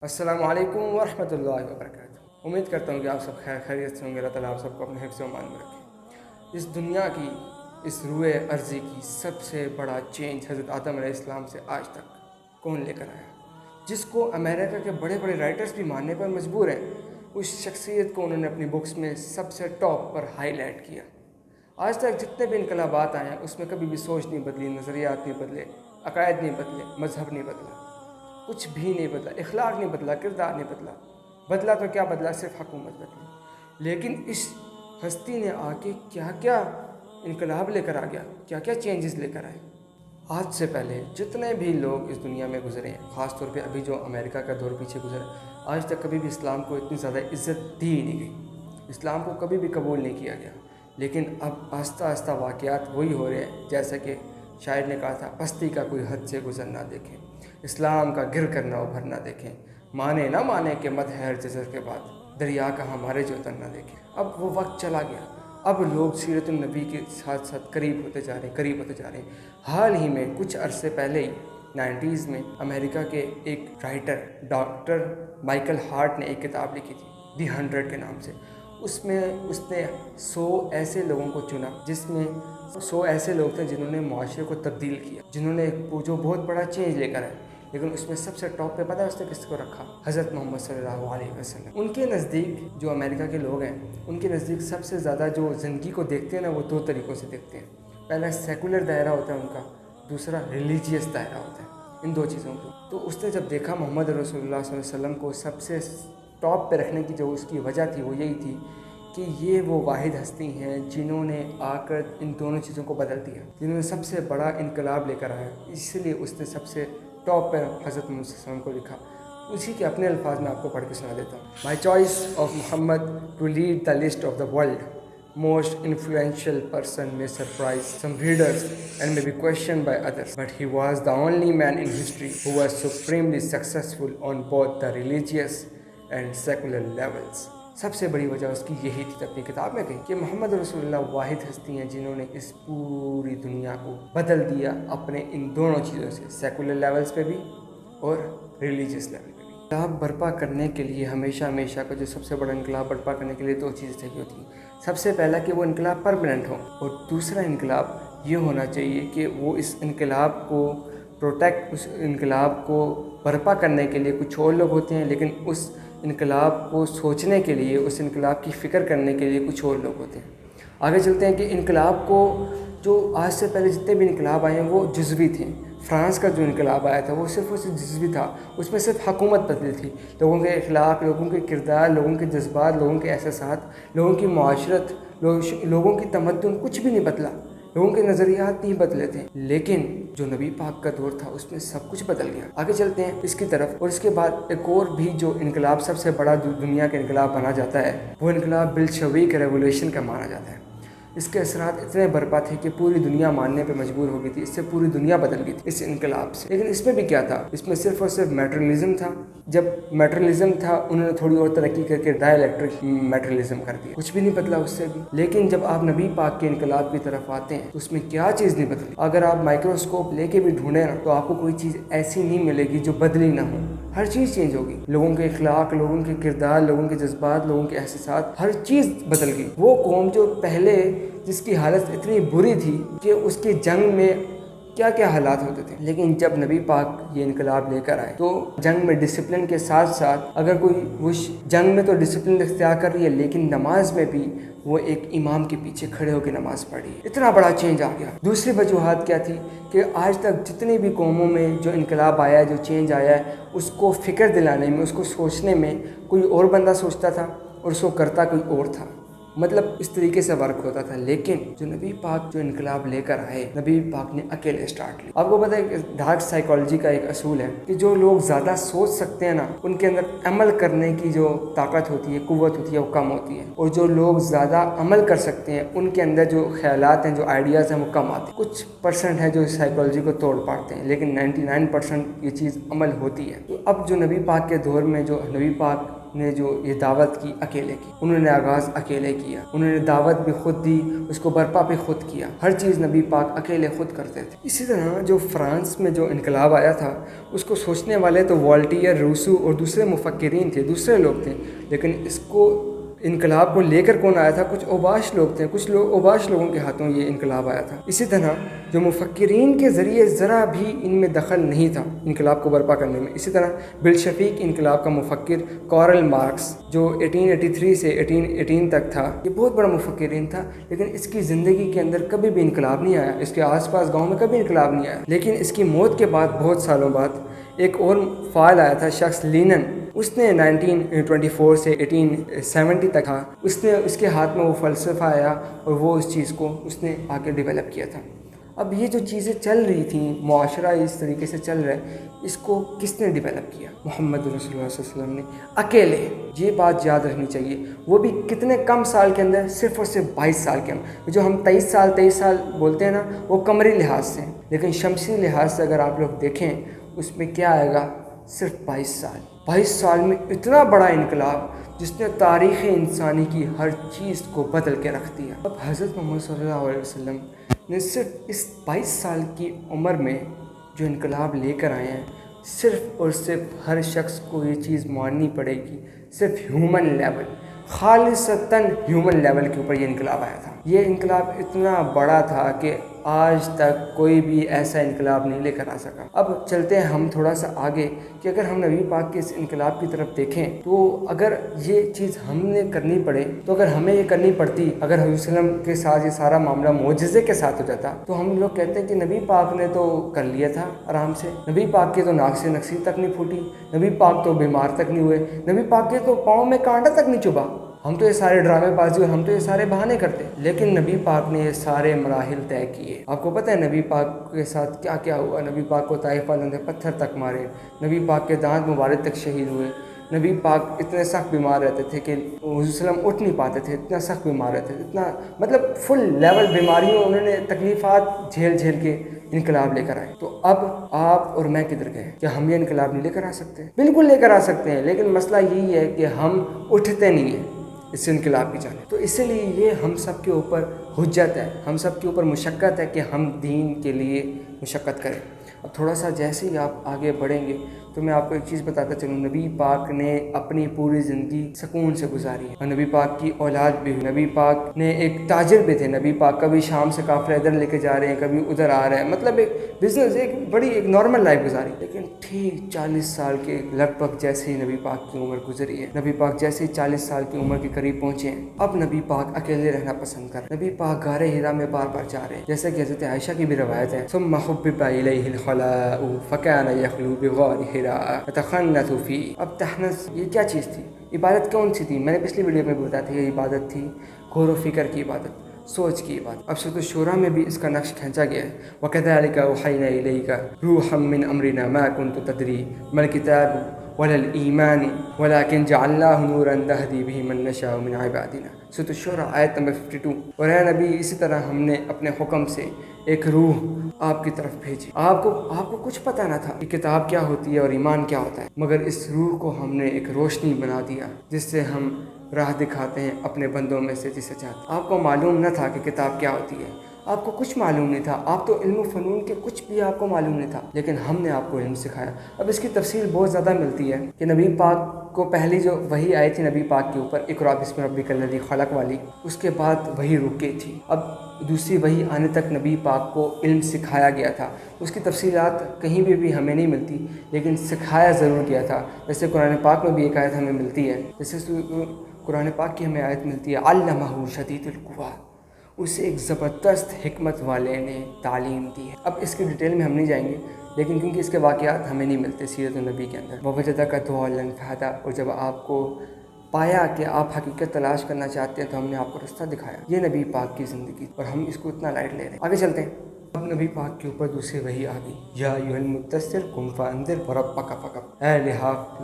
السلام علیکم ورحمۃ اللہ وبرکاتہ۔ امید کرتا ہوں کہ آپ سب خیریت سے ہوں گے۔ اللہ تعالیٰ آپ سب کو اپنے حفظ و امان میں رکھے۔ اس دنیا کی، اس روئے ارضی کی سب سے بڑا چینج حضرت آدم علیہ السلام سے آج تک کون لے کر آیا، جس کو امریکہ کے بڑے بڑے رائٹرز بھی ماننے پر مجبور ہیں؟ اس شخصیت کو انہوں نے اپنی بکس میں سب سے ٹاپ پر ہائی لائٹ کیا۔ آج تک جتنے بھی انقلابات آئے ہیں اس میں کبھی بھی سوچ نہیں بدلی، نظریات نہیں بدلے، عقائد نہیں بدلے، مذہب نہیں بدلا، کچھ بھی نہیں بدلا، اخلاق نہیں بدلا، کردار نہیں بدلا۔ بدلا تو کیا بدلا، صرف حکومت بدلی۔ لیکن اس ہستی نے آ کے کیا کیا انقلاب لے کر آ گیا، کیا کیا چینجز لے کر آئے۔ آج سے پہلے جتنے بھی لوگ اس دنیا میں گزرے ہیں، خاص طور پہ ابھی جو امریکہ کا دور پیچھے گزرا، آج تک کبھی بھی اسلام کو اتنی زیادہ عزت دی ہی نہیں گئی، اسلام کو کبھی بھی قبول نہیں کیا گیا۔ لیکن اب آہستہ آہستہ واقعات وہی ہو رہے ہیں جیسا کہ شاعر نے کہا تھا، پستی کا کوئی حد سے گزر نہ دیکھیں، اسلام کا گر کر نہ ابھر نہ دیکھیں، مانے نہ مانے کہ مت ہے ہر جزر کے بعد، دریا کا ہمارے جو اتر نہ دیکھیں۔ اب وہ وقت چلا گیا، اب لوگ سیرت النبی کے ساتھ ساتھ قریب ہوتے جا رہے ہیں۔ حال ہی میں کچھ عرصے پہلے ہی 90s میں امریکہ کے ایک رائٹر ڈاکٹر مائیکل ہارٹ نے ایک کتاب لکھی تھی دی 100 کے نام سے۔ اس میں اس نے 100 ایسے لوگوں کو چنا، جس میں 100 ایسے لوگ تھے جنہوں نے معاشرے کو تبدیل کیا، جنہوں نے جو بہت بڑا چینج لے کر آئے۔ لیکن اس میں سب سے ٹاپ پہ پتہ ہے اس نے کس کو رکھا؟ حضرت محمد صلی اللہ علیہ وسلم۔ ان کے نزدیک، جو امریکہ کے لوگ ہیں، ان کے نزدیک سب سے زیادہ جو زندگی کو دیکھتے ہیں نا، وہ 2 طریقوں سے دیکھتے ہیں۔ پہلا سیکولر دائرہ ہوتا ہے ان کا، دوسرا ریلیجیس دائرہ ہوتا ہے، ان 2 چیزوں کو۔ تو اس نے جب دیکھا محمد رسول اللہ صلی اللہ علیہ وسلم کو سب سے ٹاپ پہ رکھنے کی جو اس کی وجہ تھی وہ یہی تھی کہ یہ وہ واحد ہستی ہیں جنہوں نے آ کر ان دونوں چیزوں کو بدل دیا، جنہوں نے سب سے بڑا انقلاب لے کر آیا۔ اس لیے اس نے سب سے ٹاپ پر حضرت محمد صلی اللہ علیہ وسلم کو لکھا۔ اسی کے اپنے الفاظ میں آپ کو پڑھ کے سنا دیتا ہوں۔ My choice of Muhammad to lead the list of the world most influential person may surprise some readers and may be questioned by others, but he was the only man in history who was supremely successful on both the religious and secular levels. سب سے بڑی وجہ اس کی یہی تھی، اپنی کتاب میں کہی کہ محمد رسول اللہ واحد ہستی ہیں جنہوں نے اس پوری دنیا کو بدل دیا اپنے ان دونوں چیزوں سے، سیکولر لیولز پہ بھی اور ریلیجیس لیول پہ بھی۔ انقلاب برپا کرنے کے لیے ہمیشہ کا جو سب سے بڑا انقلاب برپا کرنے کے لیے 2 چیزیں چاہیے ہوتی ہیں۔ سب سے پہلا کہ وہ انقلاب پرماننٹ ہو، اور دوسرا انقلاب یہ ہونا چاہیے کہ وہ اس انقلاب کو اس انقلاب کو برپا کرنے کے لیے کچھ اور لوگ ہوتے ہیں، لیکن اس انقلاب کو سوچنے کے لیے، اس انقلاب کی فکر کرنے کے لیے کچھ اور لوگ ہوتے ہیں۔ آگے چلتے ہیں کہ انقلاب کو، جو آج سے پہلے جتنے بھی انقلاب آئے ہیں وہ جزوی تھے۔ فرانس کا جو انقلاب آیا تھا وہ صرف جزوی تھا، اس میں صرف حکومت بدلی تھی، لوگوں کے اخلاق، لوگوں کے کردار، لوگوں کے جذبات، لوگوں کے احساسات، لوگوں کی معاشرت، لوگوں کی تمدن، کچھ بھی نہیں بدلا، لوگوں کے نظریات نہیں بدلے تھے۔ لیکن جو نبی پاک کا دور تھا اس میں سب کچھ بدل گیا۔ آگے چلتے ہیں اس کی طرف، اور اس کے بعد ایک اور بھی جو انقلاب سب سے بڑا دنیا کا انقلاب مانا جاتا ہے، وہ انقلاب بلشویک ریولوشن کا مانا جاتا ہے۔ اس کے اثرات اتنے برپا تھے کہ پوری دنیا ماننے پہ مجبور ہو گئی تھی، اس سے پوری دنیا بدل گئی تھی اس انقلاب سے۔ لیکن اس میں بھی کیا تھا؟ اس میں صرف اور صرف میٹرلزم تھا۔ جب میٹرلزم تھا انہوں نے تھوڑی اور ترقی کر کے ڈائی الیکٹرک میٹرلزم کر دیا، کچھ بھی نہیں بدلا اس سے بھی۔ لیکن جب آپ نبی پاک کے انقلاب کی طرف آتے ہیں تو اس میں کیا چیز نہیں بدلی؟ اگر آپ مائکروسکوپ لے کے بھی ڈھونڈیں نا تو آپ کو کوئی چیز ایسی نہیں ملے گی جو بدلی نہ ہو، ہر چیز چینج ہوگی۔ لوگوں کے اخلاق، لوگوں کے کردار، لوگوں کے جذبات، لوگوں کے احساسات، ہر چیز بدل گئی۔ وہ قوم جو پہلے جس کی حالت اتنی بری تھی کہ اس کی جنگ میں کیا کیا حالات ہوتے تھے، لیکن جب نبی پاک یہ انقلاب لے کر آئے تو جنگ میں ڈسپلن کے ساتھ ساتھ، اگر کوئی وہ جنگ میں تو ڈسپلن اختیار کر رہی ہے لیکن نماز میں بھی وہ ایک امام کے پیچھے کھڑے ہو کے نماز پڑھی ہے۔ اتنا بڑا چینج آ گیا۔ دوسری وجوہات کیا تھی کہ آج تک جتنی بھی قوموں میں جو انقلاب آیا ہے، جو چینج آیا ہے، اس کو فکر دلانے میں، اس کو سوچنے میں کوئی اور بندہ سوچتا تھا اور اس کو کرتا کوئی اور تھا، مطلب اس طریقے سے ورک ہوتا تھا۔ لیکن جو نبی پاک جو انقلاب لے کر آئے، نبی پاک نے اکیلے اسٹارٹ لی۔ آپ کو پتہ ہے کہ ڈارک سائیکالوجی کا ایک اصول ہے کہ جو لوگ زیادہ سوچ سکتے ہیں نا، ان کے اندر عمل کرنے کی جو طاقت ہوتی ہے، قوت ہوتی ہے، وہ کم ہوتی ہے، اور جو لوگ زیادہ عمل کر سکتے ہیں ان کے اندر جو خیالات ہیں، جو آئیڈیاز ہیں، وہ کم آتے ہیں۔ کچھ پرسنٹ ہے جو سائیکالوجی کو توڑ پاتے ہیں، لیکن 99% یہ چیز عمل ہوتی ہے۔ تو اب جو نبی پاک کے دور میں جو نبی پاک نے جو یہ دعوت کی اکیلے کی، انہوں نے آغاز اکیلے کیا، انہوں نے دعوت بھی خود دی، اس کو برپا بھی خود کیا، ہر چیز نبی پاک اکیلے خود کرتے تھے۔ اسی طرح جو فرانس میں جو انقلاب آیا تھا اس کو سوچنے والے تو والٹیئر، روسو اور دوسرے مفکرین تھے، دوسرے لوگ تھے، لیکن اس کو انقلاب کو لے کر کون آیا تھا؟ کچھ اوباش لوگ تھے، کچھ اوباش لوگوں کے ہاتھوں یہ انقلاب آیا تھا۔ اسی طرح جو مفکرین کے ذریعے ذرا بھی ان میں دخل نہیں تھا انقلاب کو برپا کرنے میں۔ اسی طرح بلشفیک انقلاب کا مفکر کارل مارکس جو 1883 سے 1818 تک تھا، یہ بہت بڑا مفکرین تھا، لیکن اس کی زندگی کے اندر کبھی بھی انقلاب نہیں آیا، اس کے آس پاس گاؤں میں کبھی انقلاب نہیں آیا۔ لیکن اس کی موت کے بعد بہت سالوں بعد ایک اور فعال آیا تھا شخص، لینن، اس نے 1924 سے 1870 تک تھا، اس کے ہاتھ میں وہ فلسفہ آیا اور وہ اس چیز کو اس نے آگے ڈیولپ کیا تھا۔ اب یہ جو چیزیں چل رہی تھیں، معاشرہ اس طریقے سے چل رہا ہے، اس کو کس نے ڈیولپ کیا؟ محمد رسول اللہ صلی اللہ علیہ وسلم نے اکیلے۔ یہ بات یاد رکھنی چاہیے، وہ بھی کتنے کم سال کے اندر، صرف اور صرف 22 سال کے اندر۔ جو ہم 23 سال بولتے ہیں نا، وہ قمری لحاظ سے، لیکن شمسی لحاظ سے اگر آپ لوگ دیکھیں اس میں کیا آئے گا؟ صرف 22 سال۔ 22 سال میں اتنا بڑا انقلاب جس نے تاریخ انسانی کی ہر چیز کو بدل کے رکھ دیا۔ اب حضرت محمد صلی اللہ علیہ وسلم نے صرف اس 22 سال کی عمر میں جو انقلاب لے کر آئے ہیں، صرف اور صرف ہر شخص کو یہ چیز ماننی پڑے گی، صرف ہیومن لیول، خالصتاً ہیومن لیول کے اوپر یہ انقلاب آیا تھا۔ یہ انقلاب اتنا بڑا تھا کہ آج تک کوئی بھی ایسا انقلاب نہیں لے کر آ سکا۔ اب چلتے ہیں ہم تھوڑا سا آگے کہ اگر ہم نبی پاک کے اس انقلاب کی طرف دیکھیں تو اگر یہ چیز ہم نے کرنی پڑے تو اگر ہمیں یہ کرنی پڑتی، اگر حضور صلی اللہ علیہ وسلم کے ساتھ یہ سارا معاملہ معجزے کے ساتھ ہو جاتا تو ہم لوگ کہتے ہیں کہ نبی پاک نے تو کر لیا تھا آرام سے، نبی پاک کے تو ناک سے نکسی تک نہیں پھوٹی، نبی پاک تو بیمار تک نہیں ہوئے، نبی پاک کے تو پاؤں میں کانٹا تک نہیں چبھا، ہم تو یہ سارے ڈرامے بازی اور ہم تو یہ سارے بہانے کرتے۔ لیکن نبی پاک نے یہ سارے مراحل طے کیے۔ آپ کو پتہ ہے نبی پاک کے ساتھ کیا کیا ہوا؟ نبی پاک کو طائف والوں نے پتھر تک مارے، نبی پاک کے دانت مبارک تک شہید ہوئے، نبی پاک اتنے سخت بیمار رہتے تھے کہ حضور صلی اللہ علیہ وسلم اٹھ نہیں پاتے تھے، اتنا سخت بیمار رہتے تھے، اتنا مطلب فل لیول بیماریوں، انہوں نے تکلیفات جھیل کے انقلاب لے کر آئے۔ تو اب آپ اور میں کدھر گئے؟ کیا ہم یہ انقلاب نہیں لے کر آ سکتے؟ بالکل لے کر آ سکتے ہیں، لیکن مسئلہ یہی ہے کہ ہم اٹھتے نہیں ہیں اس انقلاب کی جانب۔ تو اسی لیے یہ ہم سب کے اوپر حجت ہے، ہم سب کے اوپر مشقت ہے کہ ہم دین کے لیے مشقت کریں۔ اب تھوڑا سا جیسے ہی آپ آگے بڑھیں گے تو میں آپ کو ایک چیز بتاتا چلوں، نبی پاک نے اپنی پوری زندگی سکون سے گزاری ہے اور نبی پاک کی اولاد بھی ہوئی۔ نبی پاک نے ایک تاجر بھی تھے، نبی پاک کبھی شام سے قافلہ ادھر لے کے جا رہے ہیں، کبھی ادھر آ رہے ہیں، مطلب ایک بزنس، ایک نارمل لائف گزاری۔ لیکن ٹھیک 40 سال کے لگ بھگ جیسے ہی نبی پاک کی عمر گزری ہے، نبی پاک جیسے ہی 40 سال کی عمر کے قریب پہنچے ہیں، اب نبی پاک اکیلے رہنا پسند کر رہے ہیں۔ نبی پاک غار حرا میں بار بار جا رہے ہیں، جیسے کہ حضرت عائشہ کی بھی روایت ہے، ثم حبب الیہ الخلاء فکان یخلو بغار حراء یتخنث فیہ۔ اب تخنث یہ کیا چیز تھی؟ عبادت کون سی تھی؟ میں نے پچھلی ویڈیو میں بتایا تھا، یہ عبادت تھی غور و فکر کی عبادت، سوچ کی عبادت۔ اب سورۃ الشورى میں بھی اس کا نقش کھینچا گیا ہے، وَكَذَلِكَ أَوْحَيْنَا إِلَيْكَ رُوحًا مِّنْ أَمْرِنَا مَا كُنْتَ تَدْرِي مَا الْكِتَابُ وَلَا الْإِيمَانُ وَلَكِنْ جَعَلْنَاهُ نُورًا نَهْدِي بِهِ مَن نَّشَاءُ مِنْ عِبَادِنَا۔ سورۃ الشورى آیت نمبر 52۔ اور اے نبی، اسی طرح ہم نے اپنے حکم سے ایک روح آپ کی طرف بھیجی۔ آپ کو کچھ پتہ نہ تھا کہ کتاب کیا ہوتی ہے اور ایمان کیا ہوتا ہے، مگر اس روح کو ہم نے ایک روشنی بنا دیا جس سے ہم راہ دکھاتے ہیں اپنے بندوں میں سے جسے چاہتے ہیں۔ آپ کو معلوم نہ تھا کہ کتاب کیا ہوتی ہے، آپ کو کچھ معلوم نہیں تھا، آپ تو علم و فنون کے کچھ بھی آپ کو معلوم نہیں تھا، لیکن ہم نے آپ کو علم سکھایا۔ اب اس کی تفصیل بہت زیادہ ملتی ہے کہ نبی پاک کو پہلی جو وحی آئی تھی نبی پاک کے اوپر، اقرأ بسم ربک الذی خلق والی، اس کے بعد وحی رک گئی تھی۔ اب دوسری وحی آنے تک نبی پاک کو علم سکھایا گیا تھا، اس کی تفصیلات کہیں بھی ہمیں نہیں ملتی، لیکن سکھایا ضرور گیا تھا۔ جیسے قرآن پاک میں بھی ایک آیت ہمیں ملتی ہے، جیسے قرآن پاک کی ہمیں آیت ملتی ہے، علمہ شدید القویٰ، اسے ایک زبردست حکمت والے نے تعلیم دی ہے۔ اب اس کی ڈیٹیل میں ہم نہیں جائیں گے، لیکن کیونکہ اس کے واقعات ہمیں نہیں ملتے سیرت النبی کے اندر۔ وَوَجَدَكَ ضَالًّا فَهَدَىٰ، اور جب آپ کو پایا کہ آپ حقیقت تلاش کرنا چاہتے ہیں تو ہم نے آپ کو رستہ دکھایا۔ یہ نبی پاک کی زندگی، اور ہم اس کو اتنا لائٹ لے رہے ہیں۔ آگے چلتے ہیں۔ اب نبی پاک کے اوپر دوسری وحی آ گئی، یا ایھا المدثر قم فانذر وربک فکبر، اے لحاف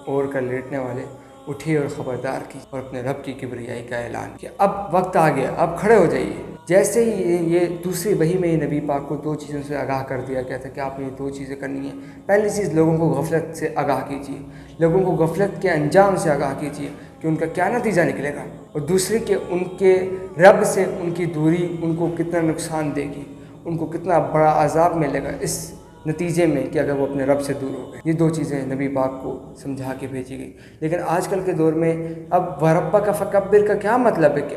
اوڑھ کر لیٹنے والے، اٹھیے اور خبردار کی اور اپنے رب کی کبریائی کا اعلان کیا۔ اب وقت آ گیا، اب کھڑے ہو جائیے، جیسے ہی یہ دوسری وحی میں ہی نبی پاک کو 2 چیزوں سے آگاہ کر دیا گیا تھا کہ آپ نے یہ 2 چیزیں کرنی ہیں۔ پہلی چیز، لوگوں کو غفلت سے آگاہ کیجیے، لوگوں کو غفلت کے انجام سے آگاہ کیجیے کہ ان کا کیا نتیجہ نکلے گا، اور دوسری کہ ان کے رب سے ان کی دوری ان کو کتنا نقصان دے گی، ان کو کتنا بڑا عذاب ملے گا اس نتیجے میں کہ اگر وہ اپنے رب سے دور ہو گئے۔ یہ 2 چیزیں نبی پاک کو سمجھا کے بھیجی گئی۔ لیکن آج کل کے دور میں اب وَرَبَّكَ فَكَبِّرْ کا کیا مطلب ہے کہ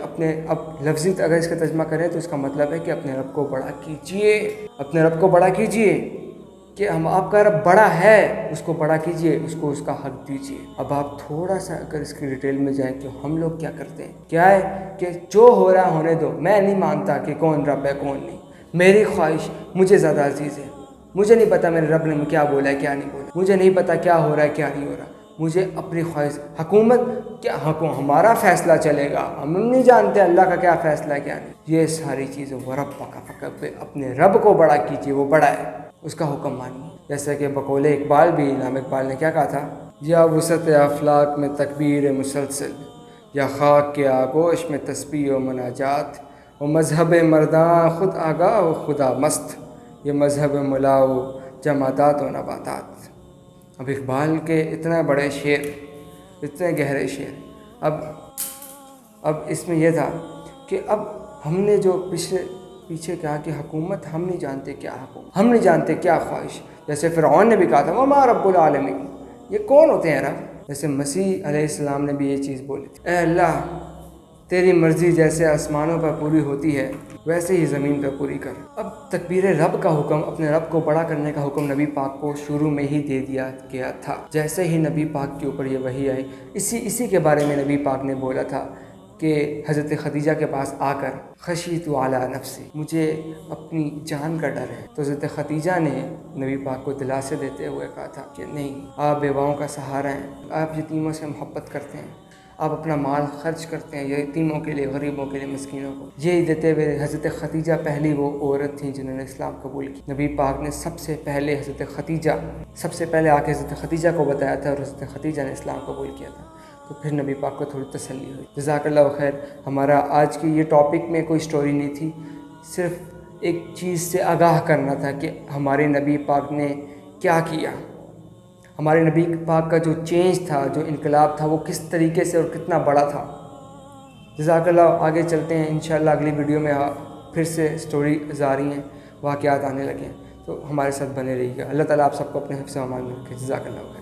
اب لفظی اگر اس کا ترجمہ کریں تو اس کا مطلب ہے کہ اپنے رب کو بڑا کیجیے، اپنے رب کو بڑا کیجیے، کہ آپ کا رب بڑا ہے، اس کو بڑا کیجیے، اس کو اس کا حق دیجیے۔ اب آپ تھوڑا سا اگر اس کی ڈیٹیل میں جائیں کہ ہم لوگ کیا کرتے ہیں، کیا ہے کہ جو ہو رہا ہونے دو، میں نہیں مانتا کہ کون رب ہے کون نہیں، میری خواہش مجھے زیادہ عزیز ہے، مجھے نہیں پتا میرے رب نے کیا بولا ہے کیا نہیں بولا، مجھے نہیں پتا کیا ہو رہا ہے کیا نہیں ہو رہا، مجھے اپنی خواہش، حکومت کیا ہمارا فیصلہ چلے گا، ہم نہیں جانتے اللہ کا کیا فیصلہ ہے کیا نہیں، یہ ساری چیزیں وَرَبَّكَ فَكَبِّرْ، اپنے رب کو بڑا کیجیے، وہ بڑا ہے، اس کا حکم مانیے۔ جیسا کہ بقول اقبال بھی، علامہ اقبال نے کیا کہا تھا، یا وسعت افلاک میں تکبیر مسلسل، یا خاک کے آغوش میں تسبیح و مناجات، و مذہب مرداں خود آگاہ و خدا مست، یہ مذہب ملا و جمادات و نباتات۔ اب اقبال کے اتنا بڑے شعر، اتنے گہرے شعر، اب اس میں یہ تھا کہ اب ہم نے جو پیچھے کہا کہ حکومت ہم نہیں جانتے کیا حکومت، ہم نہیں جانتے کیا خواہش، جیسے فرعون نے بھی کہا تھا وَمَا رَبُّ الْعَالَمِينَ، یہ کون ہوتے ہیں رب؟ جیسے مسیح علیہ السلام نے بھی یہ چیز بولی تھی، اے اللہ تیری مرضی جیسے آسمانوں پر پوری ہوتی ہے ویسے ہی زمین پر پوری کر۔ اب تکبیر رب کا حکم، اپنے رب کو بڑا کرنے کا حکم نبی پاک کو شروع میں ہی دے دیا گیا تھا۔ جیسے ہی نبی پاک کے اوپر یہ وحی آئی، اسی کے بارے میں نبی پاک نے بولا تھا کہ حضرت خدیجہ کے پاس آ کر خشیت علی نفسی، مجھے اپنی جان کا ڈر ہے، تو حضرت خدیجہ نے نبی پاک کو دلاسے دیتے ہوئے کہا تھا کہ نہیں، آپ بیواؤں کا سہارا ہیں، آپ یتیموں سے محبت کرتے ہیں، آپ اپنا مال خرچ کرتے ہیں یتیموں کے لیے، غریبوں کے لیے، مسکینوں کو، یہی دیتے ہوئے حضرت خدیجہ پہلی وہ عورت تھیں جنہوں نے اسلام قبول کی۔ نبی پاک نے سب سے پہلے آ کے حضرت خدیجہ کو بتایا تھا، اور حضرت خدیجہ نے اسلام قبول کیا تھا، تو پھر نبی پاک کو تھوڑی تسلی ہوئی۔ جزاک اللہ خیر۔ ہمارا آج کی یہ ٹاپک میں کوئی سٹوری نہیں تھی، صرف ایک چیز سے آگاہ کرنا تھا کہ ہمارے نبی پاک نے کیا کیا، ہمارے نبی پاک کا جو چینج تھا، جو انقلاب تھا، وہ کس طریقے سے اور کتنا بڑا تھا۔ جزاک اللہ۔ آگے چلتے ہیں انشاءاللہ، اگلی ویڈیو میں پھر سے سٹوری جاری ہیں، واقعات آنے لگے ہیں، تو ہمارے ساتھ بنے رہیے گا۔ اللہ تعالیٰ آپ سب کو اپنے حفظ و امان میں رکھے۔ جزاک اللہ۔